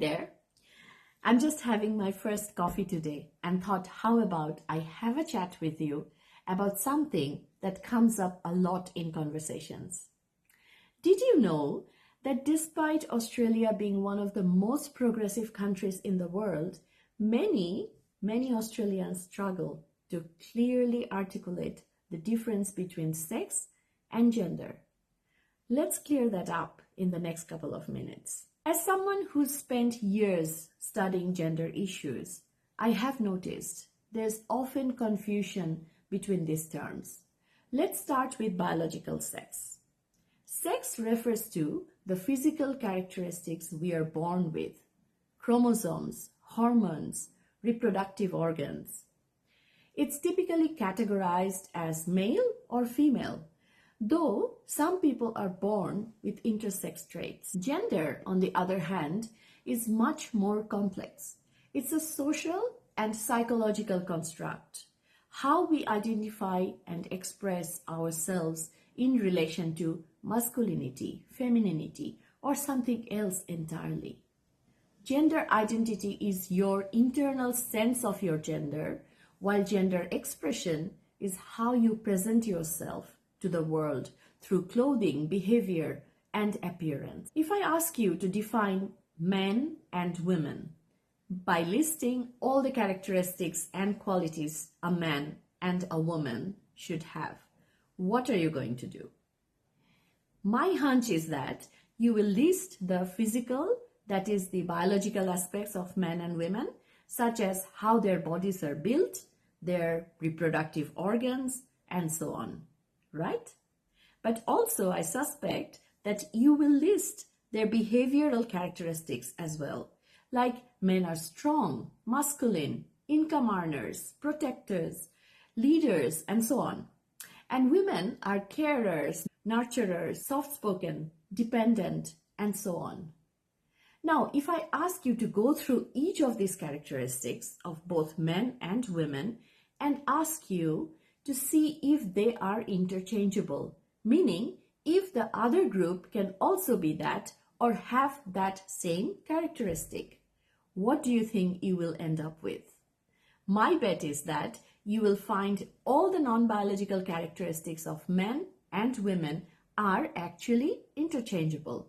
there. I'm just having my first coffee today and thought, how about I have a chat with you about something that comes up a lot in conversations. Did you know that despite Australia being one of the most progressive countries in the world, many Australians struggle to clearly articulate the difference between sex and gender? Let's clear that up in the next couple of minutes. As someone who's spent years studying gender issues, I have noticed there's often confusion between these terms. Let's start with biological sex. Sex refers to the physical characteristics we are born with: chromosomes, hormones, reproductive organs. It's typically categorized as male or female, though some people are born with intersex traits. Gender, on the other hand, is much more complex. It's a social and psychological construct. How we identify and express ourselves in relation to masculinity, femininity, or something else entirely. Gender identity is your internal sense of your gender, while gender expression is how you present yourself to the world through clothing, behavior, and appearance. If I ask you to define men and women by listing all the characteristics and qualities a man and a woman should have, what are you going to do? My hunch is that you will list the physical, that is the biological aspects of men and women, such as how their bodies are built, their reproductive organs, and so on, right? But also I suspect that you will list their behavioral characteristics as well, like men are strong, masculine, income earners, protectors, leaders, and so on. And women are carers, nurturers, soft-spoken, dependent, and so on. Now, if I ask you to go through each of these characteristics of both men and women and ask you to see if they are interchangeable, meaning if the other group can also be that or have that same characteristic, what do you think you will end up with? My bet is that you will find all the non-biological characteristics of men and women are actually interchangeable.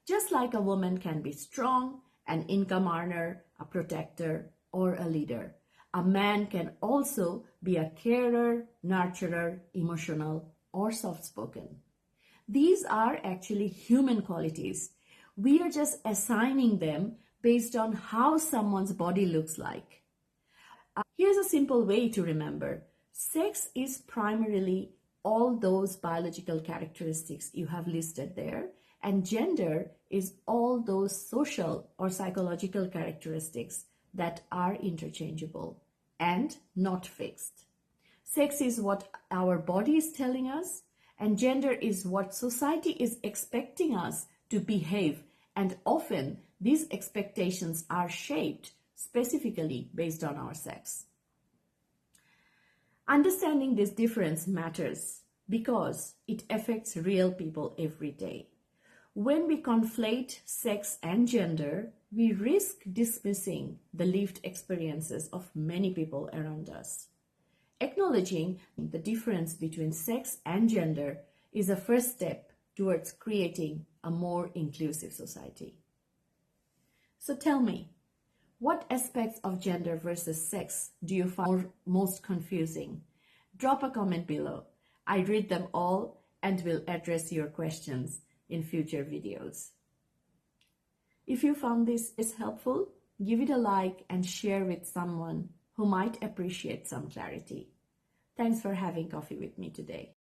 Just like a woman can be strong, an income earner, a protector, or a leader, a man can also be a carer, nurturer, emotional, or soft-spoken. These are actually human qualities. We are just assigning them based on how someone's body looks like. Here's a simple way to remember. Sex is primarily all those biological characteristics you have listed there, and gender is all those social or psychological characteristics that are interchangeable and not fixed. Sex is what our body is telling us, and gender is what society is expecting us to behave, and often these expectations are shaped specifically based on our sex. Understanding this difference matters because it affects real people every day. When we conflate sex and gender, we risk dismissing the lived experiences of many people around us. Acknowledging the difference between sex and gender is a first step towards creating a more inclusive society. So tell me, what aspects of gender versus sex do you find most confusing? Drop a comment below. I read them all and will address your questions in future videos. If you found this is helpful, give it a like and share with someone who might appreciate some clarity. Thanks for having coffee with me today.